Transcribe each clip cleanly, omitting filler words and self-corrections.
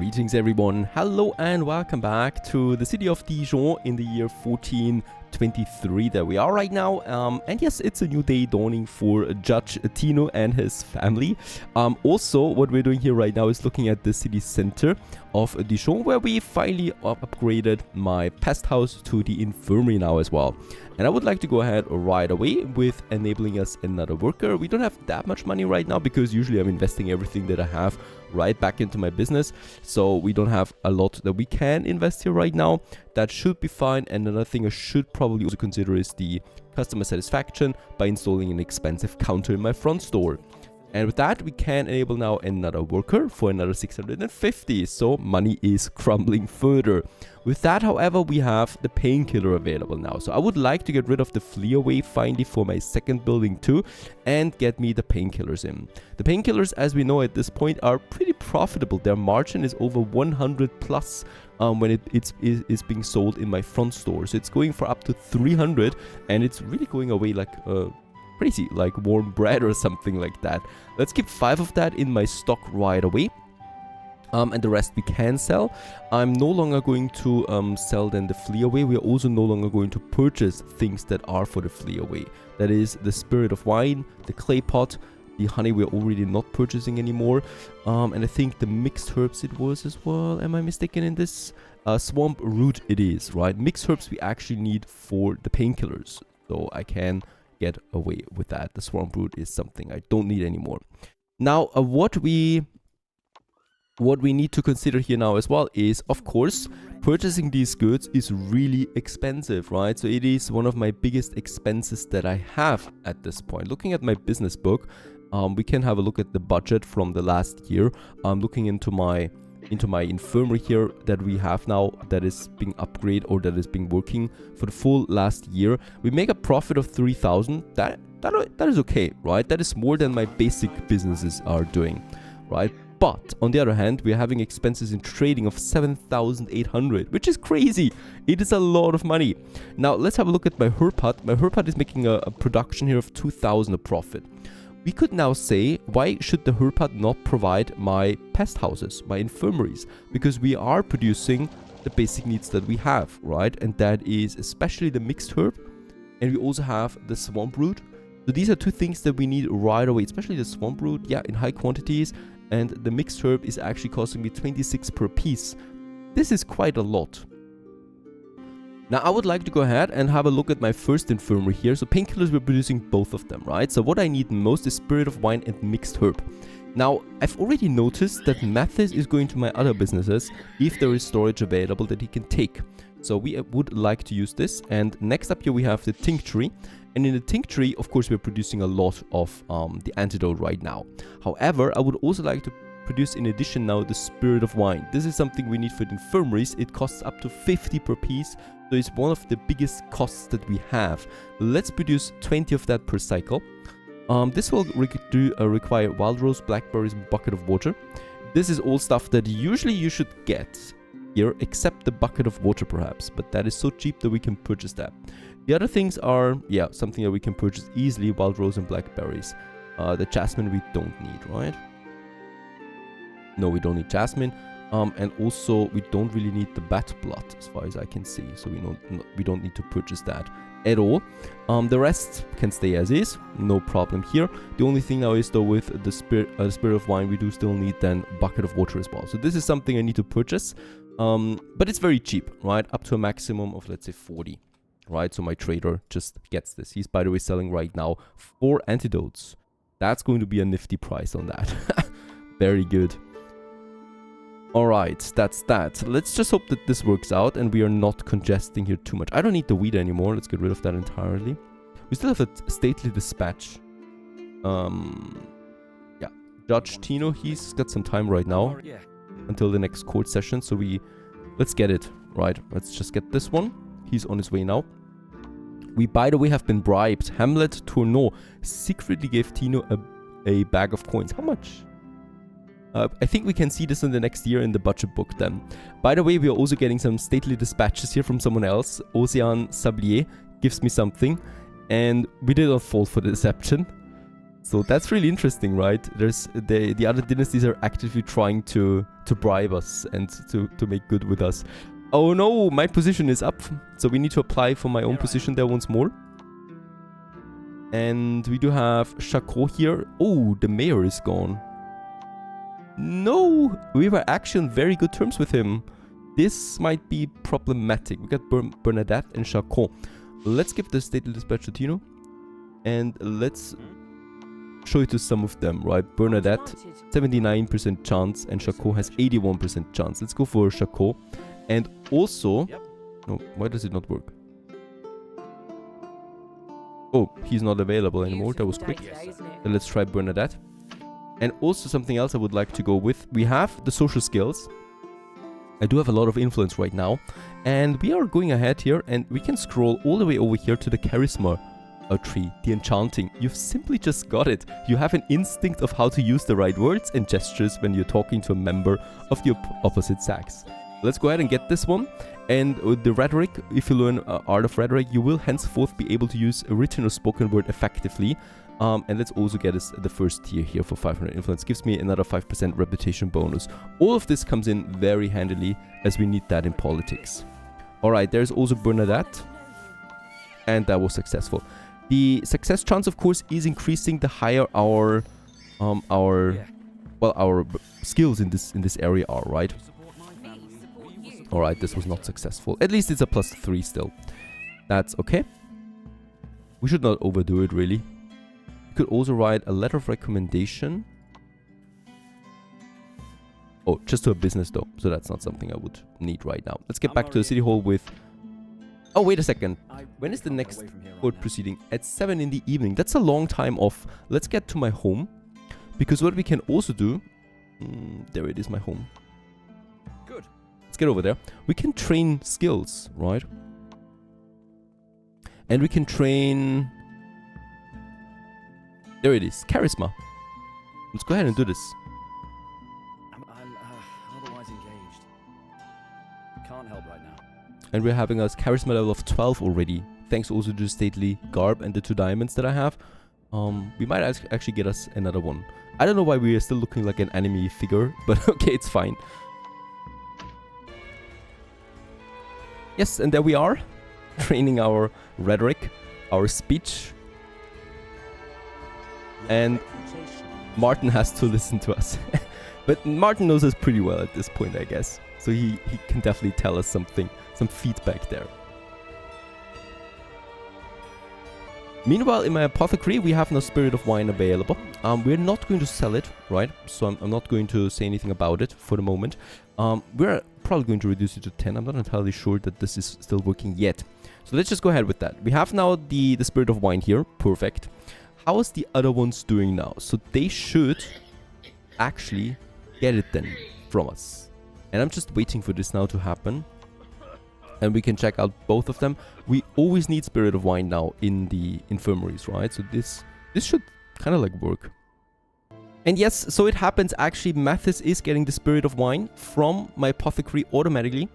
Greetings everyone, hello and welcome back to the City of Dijon in the year 1423 that we are right now. And yes, it's a new day dawning for Judge Tino and his family. Also, what we're doing here right now is looking at the city center of Dijon, where we finally upgraded my pest house to the infirmary now as well. And I would like to go ahead right away with enabling us another worker. We don't have that much money right now because usually I'm investing everything that I have right back into my business. So we don't have a lot that we can invest here right now. That should be fine. And another thing I should probably also consider is the customer satisfaction by installing an expensive counter in my front store. And with that, we can enable now another worker for another 650. So money is crumbling further. With that, however, we have the painkiller available now. So I would like to get rid of the flee away finally for my second building too and get me the painkillers in. The painkillers, as we know at this point, are pretty profitable. Their margin is over 100 plus when it's being sold in my front store. So it's going for up to 300 and it's really going away like crazy, like warm bread or something like that. Let's keep 5 of that in my stock right away. And the rest we can sell. I'm no longer going to sell then the flee away. We are also no longer going to purchase things that are for the flee away. That is the spirit of wine, the clay pot, the honey we're already not purchasing anymore. And I think the mixed herbs it was as well. Am I mistaken in this? Swamp root it is, right? Mixed herbs we actually need for the painkillers. So I can get away with that. The swamp root is something I don't need anymore. Now, what we need to consider here now as well is, of course, purchasing these goods is really expensive, right? So it is one of my biggest expenses that I have at this point. Looking at my business book, we can have a look at the budget from the last year. I'm looking into my infirmary here that we have now that is being upgraded or that is being working for the full last year. We make a profit of 3,000. That is okay, right? That is more than my basic businesses are doing, right? But on the other hand, we're having expenses in trading of 7,800, which is crazy. It is a lot of money. Now let's have a look at my herb hut. My herb hut is making a production here of 2,000 a profit. We could now say, why should the herb hut not provide my pest houses, my infirmaries? Because we are producing the basic needs that we have, right? And that is especially the mixed herb. And we also have the swamp root. So these are two things that we need right away, especially the swamp root, yeah, in high quantities. And the mixed herb is actually costing me 26 per piece. This is quite a lot. Now, I would like to go ahead and have a look at my first infirmary here. So painkillers, we're producing both of them, right? So what I need most is spirit of wine and mixed herb. Now, I've already noticed that Mathis is going to my other businesses if there is storage available that he can take. So we would like to use this. And next up here, we have the tincture. And in the tincture, of course, we're producing a lot of the antidote right now. However, I would also like to produce in addition now the spirit of wine. This is something we need for the infirmaries. It costs up to 50 per piece. So it's one of the biggest costs that we have. Let's produce 20 of that per cycle. This will require wild rose, blackberries, and bucket of water. This is all stuff that usually you should get here, except the bucket of water perhaps. But that is so cheap that we can purchase that. The other things are, yeah, something that we can purchase easily, wild rose and blackberries. The jasmine we don't need, right? No, we don't need jasmine. And also, we don't really need the bat blood, as far as I can see. So we don't need to purchase that at all. The rest can stay as is, no problem here. The only thing now is, though, with the spirit of wine, we do still need then a bucket of water as well. So this is something I need to purchase. But it's very cheap, right? Up to a maximum of, let's say, 40. Right, so my trader just gets this. He's, by the way, selling right now 4 antidotes. That's going to be a nifty price on that. Very good. All right, that's that. Let's just hope that this works out and we are not congesting here too much. I don't need the weed anymore. Let's get rid of that entirely. We still have a stately dispatch. Yeah, Judge Tino, he's got some time right now until the next court session. So let's get it. Right, let's just get this one. He's on his way now. We, by the way, have been bribed. Hamlet Tourneau secretly gave Tino a bag of coins. How much? I think we can see this in the next year in the budget book then. By the way, we are also getting some stately dispatches here from someone else. Ocean Sablier gives me something. And we did not fall for the deception. So that's really interesting, right? There's the other dynasties are actively trying to bribe us and to make good with us. Oh no, my position is up. So we need to apply for my own position there once more. And we do have Chaco here. Oh, the mayor is gone. No, we were actually on very good terms with him. This might be problematic. We got Bernadette and Chaco. Let's give the stately dispatch to Tino. And let's show it to some of them, right? Bernadette, 79% chance, and Chaco has 81% chance. Let's go for Chaco. And also... No, why does it not work? Oh, he's not available anymore. That was quick. Then let's try Bernadette. And also something else I would like to go with. We have the social skills. I do have a lot of influence right now. And we are going ahead here, and we can scroll all the way over here to the charisma tree, the enchanting. You've simply just got it. You have an instinct of how to use the right words and gestures when you're talking to a member of the opposite sex. Let's go ahead and get this one. And with the rhetoric, if you learn art of rhetoric, you will henceforth be able to use a written or spoken word effectively. And let's also get us the first tier here for 500 influence. Gives me another 5% reputation bonus. All of this comes in very handily, as we need that in politics. Alright, there's also Bernadette. And that was successful. The success chance, of course, is increasing the higher our skills in this area are, right? Alright, this was not successful. At least it's a +3 still. That's okay. We should not overdo it, really. You could also write a letter of recommendation. Oh, just to a business though. So that's not something I would need right now. Let's get back to the city hall with... Oh, wait a second. When is the next court proceeding? At 7 in the evening. That's a long time off. Let's get to my home. Because what we can also do... there it is, my home. Good. Let's get over there. We can train skills, right? And we can train... There it is. Charisma. Let's go ahead and do this. I'm otherwise engaged. Can't help right now. And we're having a charisma level of 12 already. Thanks also to the stately garb and the 2 diamonds that I have. We might actually get us another one. I don't know why we are still looking like an anime figure, but okay, it's fine. Yes, and there we are. Training our rhetoric, our speech. And Martin has to listen to us. But Martin knows us pretty well at this point, I guess. So he can definitely tell us something, some feedback there. Meanwhile, in my apothecary, we have no spirit of wine available. We're not going to sell it, right? So I'm not going to say anything about it for the moment. We're probably going to reduce it to 10. I'm not entirely sure that this is still working yet. So let's just go ahead with that. We have now the spirit of wine here. Perfect. How is the other ones doing now? So they should actually get it then from us. And I'm just waiting for this now to happen. And we can check out both of them. We always need spirit of wine now in the infirmaries, right? So this should kind of like work. And yes, so it happens actually. Mathis is getting the spirit of wine from my apothecary automatically.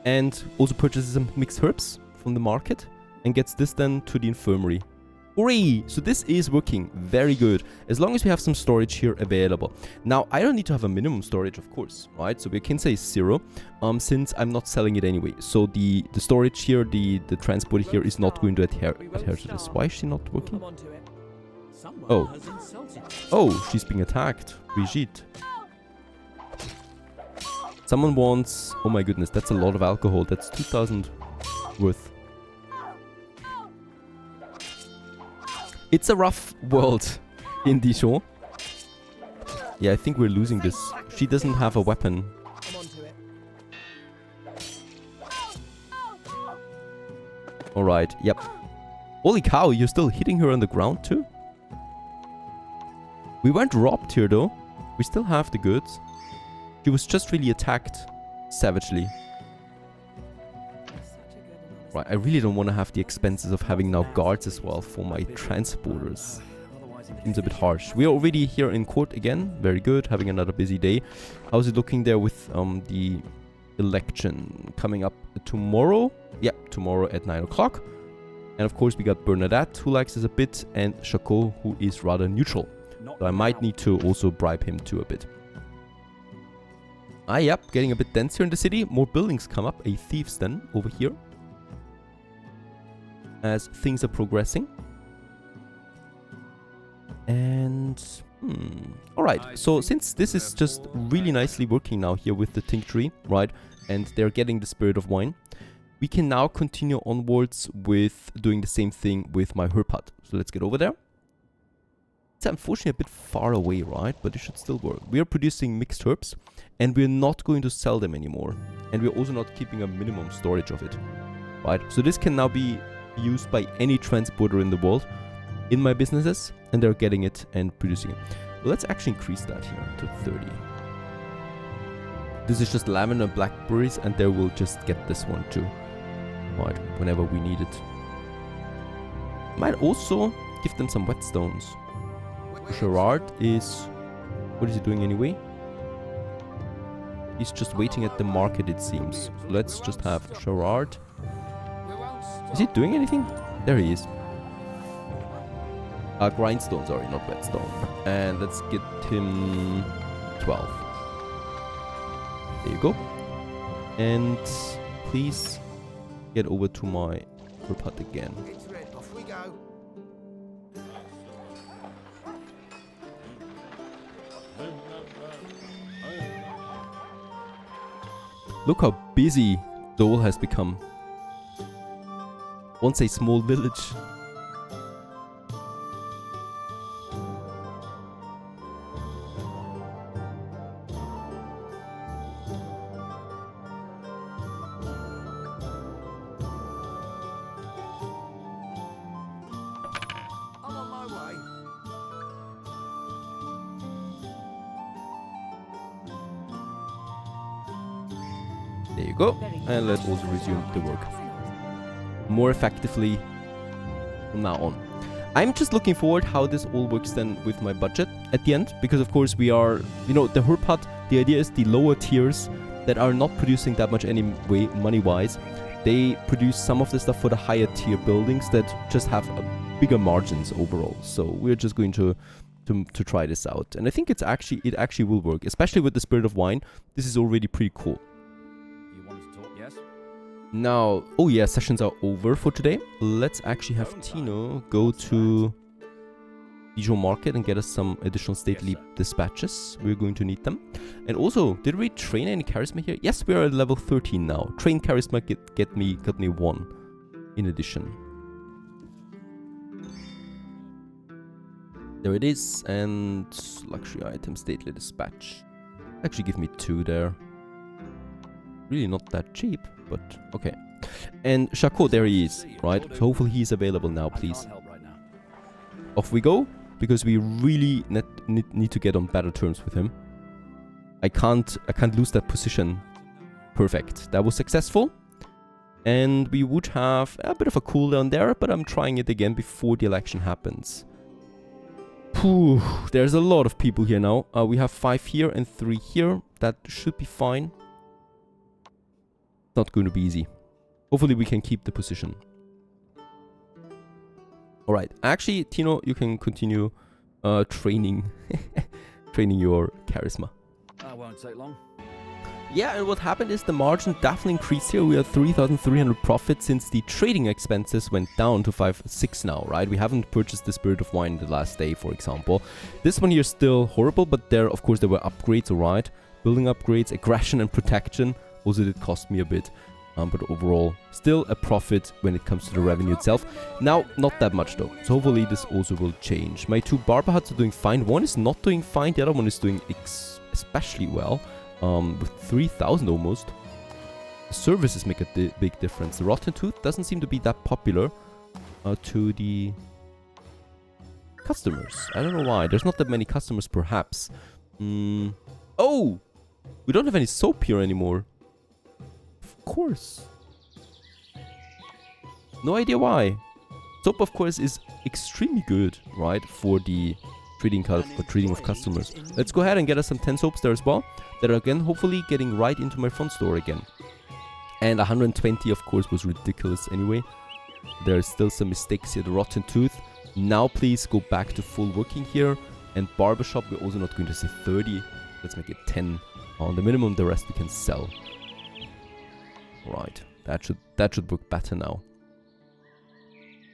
And also purchases some mixed herbs from the market. And gets this then to the infirmary. Hooray! So this is working very good, as long as we have some storage here available. Now, I don't need to have a minimum storage, of course, right? So we can say 0, since I'm not selling it anyway. So the storage here, the transport here is not going to adhere to this. Why is she not working? Oh. Oh, she's being attacked. Brigitte. Someone wants... Oh my goodness, that's a lot of alcohol. That's 2,000 worth. It's a rough world in Dijon. Yeah, I think we're losing this. She doesn't have a weapon. Alright, yep. Holy cow, you're still hitting her on the ground too? We weren't robbed here though. We still have the goods. She was just really attacked savagely. Right, I really don't want to have the expenses of having now guards as well for my transporters. Seems a bit harsh. We are already here in court again. Very good. Having another busy day. How's it looking there with the election coming up tomorrow? Yeah, tomorrow at 9 o'clock. And of course we got Bernadette, who likes us a bit, and Chaco, who is rather neutral. So I might need to also bribe him too a bit. Ah, yep, getting a bit denser in the city. More buildings come up. A thieves den over here. As things are progressing. And... Alright, so since this is just really nicely working now here with the tinctury, right? And they're getting the spirit of wine. We can now continue onwards with doing the same thing with my herb hut. So let's get over there. It's unfortunately a bit far away, right? But it should still work. We are producing mixed herbs, and we're not going to sell them anymore. And we're also not keeping a minimum storage of it, right? So this can now be used by any transporter in the world in my businesses, and they're getting it and producing it. Let's actually increase that here to 30. This is just lemon and blackberries, and they will just get this one too, right? Whenever we need it. Might also give them some whetstones. Gerard is... What is he doing anyway? He's just waiting at the market, it seems. So let's just have Gerard. Is he doing anything? There he is. Grindstone, sorry, not whetstone. And let's get him 12. There you go. And please get over to my herb hut again. Off we go. Look how busy Dole has become. Once a small village. I'm on my way. There you go. And let's also resume the work more effectively from now on. I'm just looking forward how this all works then with my budget at the end, because of course we are, you know, the herb hut, the idea is the lower tiers that are not producing that much anyway money-wise, they produce some of the stuff for the higher tier buildings that just have bigger margins overall. So we're just going to try this out, and I think it actually will work, especially with the spirit of wine. This is already pretty cool. Now, oh yeah, sessions are over for today. Let's actually have Tino go to Dijon Market and get us some additional stately dispatches. We're going to need them. And also, did we train any charisma here? Yes, we are at level 13 now. Train charisma got me 1 in addition. There it is. And luxury item, stately dispatch. Actually give me 2 there. Really not that cheap, but okay. And Chaco, there he is, right? So hopefully he's available now, please. Off we go, because we really need to get on better terms with him. I can't lose that position. Perfect. That was successful. And we would have a bit of a cooldown there, but I'm trying it again before the election happens. Phew, there's a lot of people here now. We have 5 here and 3 here. That should be fine. Not going to be easy. Hopefully we can keep the position. Alright, actually, Tino, you can continue training your charisma. Won't take long. Yeah, and what happened is the margin definitely increased here. We are 3,300 profit since the trading expenses went down to 5.6 now, right? We haven't purchased the Spirit of Wine the last day, for example. This one here is still horrible, but there, of course, there were upgrades, alright? Building upgrades, aggression and protection. Also did cost me a bit, but overall still a profit when it comes to the revenue itself. Now, not that much though, so hopefully this also will change. My 2 Barbar huts are doing fine. One is not doing fine, the other one is doing especially well, with 3,000 almost. The services make a big difference. The Rotten Tooth doesn't seem to be that popular to the customers. I don't know why. There's not that many customers perhaps. Oh! We don't have any soap here anymore. Of course. No idea why. Soap, of course, is extremely good, right, for the trading of customers. Let's go ahead and get us some 10 soaps there as well. That are again, hopefully, getting right into my front store again. And 120, of course, was ridiculous anyway. There's still some mistakes here. The rotten tooth. Now please go back to full working here. And barbershop, we're also not going to say 30. Let's make it 10 on the minimum. The rest we can sell. Right. That should work better now.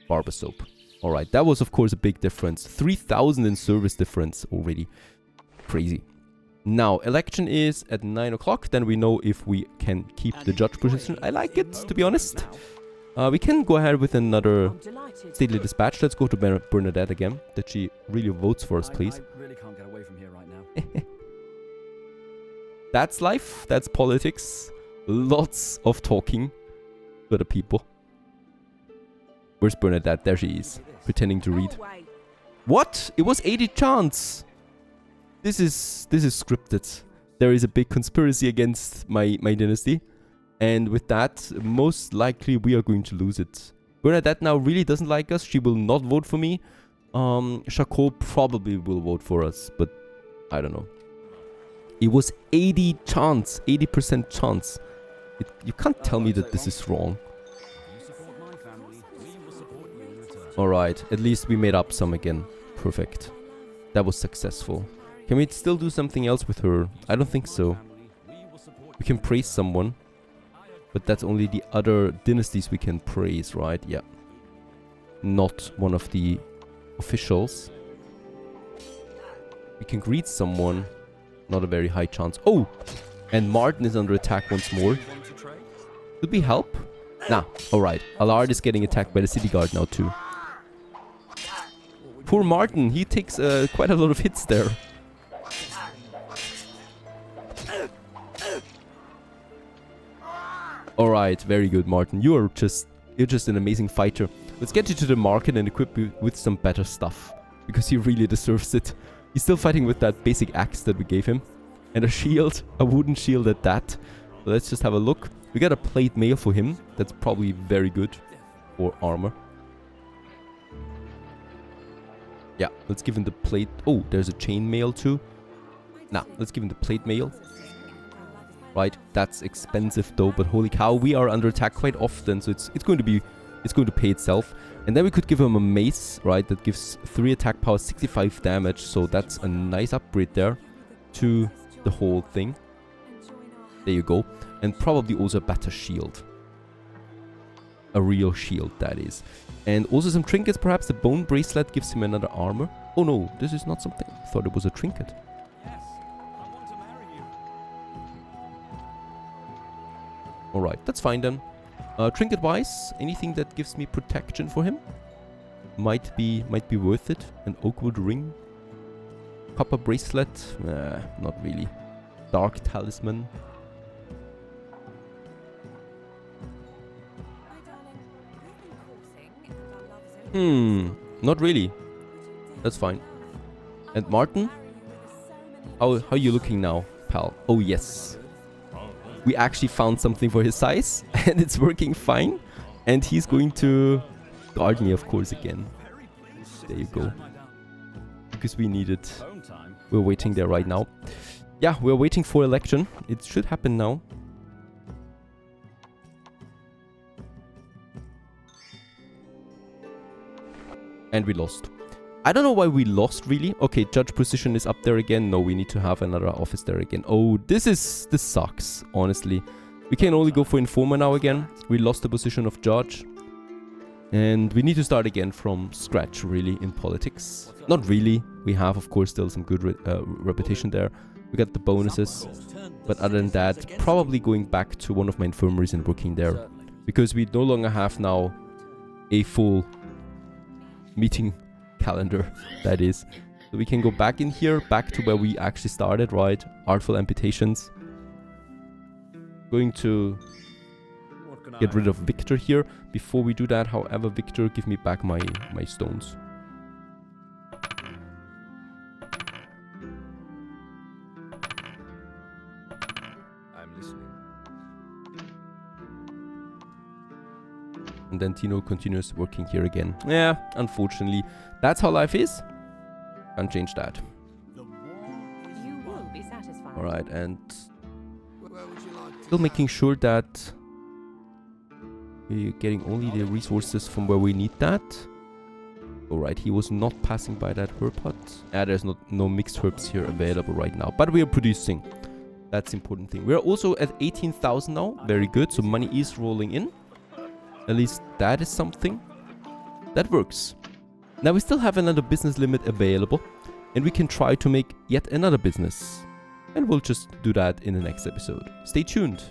Barber soap. Alright, that was of course a big difference. 3,000 in service difference already. Crazy. Now, election is at 9 o'clock. Then we know if we can keep the judge position. I like it, to be honest. We can go ahead with another stately dispatch. Let's go to Bernadette again. That she really votes for us, please. I really can't get away from here right now. That's life. That's politics. Lots of talking to the people. Where's Bernadette? There she is. Pretending to read. What? It was 80 chance. This is scripted. There is a big conspiracy against my dynasty. And with that, most likely we are going to lose it. Bernadette now really doesn't like us. She will not vote for me. Chacot probably will vote for us. But I don't know. It was 80 chance. 80% chance. You can't tell me that this is wrong. Alright, at least we made up some again. Perfect. That was successful. Can we still do something else with her? I don't think so. We can praise someone. But that's only the other dynasties we can praise, right? Yeah. Not one of the officials. We can greet someone. Not a very high chance. Oh! And Martin is under attack once more. Could we help? Nah. Alright. Allard is getting attacked by the city guard now too. Poor Martin. He takes quite a lot of hits there. Alright, very good, Martin. You're just an amazing fighter. Let's get you to the market and equip you with some better stuff. Because he really deserves it. He's still fighting with that basic axe that we gave him. And a shield. A wooden shield at that. So let's just have a look. We got a plate mail for him. That's probably very good. For armor. Yeah, let's give him the plate. Oh, there's a chain mail too. Nah, let's give him the plate mail. Right, that's expensive though, but holy cow, we are under attack quite often, so it's going to pay itself. And then we could give him a mace, right, that gives 3 attack power, 65 damage, so that's a nice upgrade there to the whole thing. There you go. And probably also a better shield. A real shield, that is. And also some trinkets, perhaps the bone bracelet gives him another armor. Oh no, this is not something. I thought it was a trinket. Alright, that's fine then. Trinket-wise, anything that gives me protection for him might be worth it. An oakwood ring. Copper bracelet. Not really. Dark talisman. Not really. That's fine. And Martin? How are you looking now, pal? Oh, yes. We actually found something for his size, and it's working fine. And he's going to guard me, of course, again. There you go. Because we need it. We're waiting there right now. Yeah, we're waiting for election. It should happen now. And we lost. I don't know why we lost, really. Okay, judge position is up there again. No, we need to have another office there again. Oh, this sucks, honestly. We can only go for informer now again. We lost the position of judge. And we need to start again from scratch, really, in politics. Not really. We have, of course, still some good reputation there. We got the bonuses. But other than that, probably going back to one of my infirmaries and working there. Because we no longer have now a full meeting calendar, that is. So we can go back in here, back to where we actually started, right? Artful amputations. Going to get rid of Victor here. Before we do that, however, Victor, give me back my stones. I'm listening. And then Tino continues working here again. Yeah, unfortunately, that's how life is. Can't change that. You will be satisfied. Alright, and Where would you like to still making sure that We're getting only the resources from where we need that. Alright, he was not passing by that herb hut. There's no mixed herbs here available right now. But we are producing. That's the important thing. We're also at 18,000 now. Very good. So money is rolling in. At least that is something. That works. Now we still have another business limit available. And we can try to make yet another business. And we'll just do that in the next episode. Stay tuned.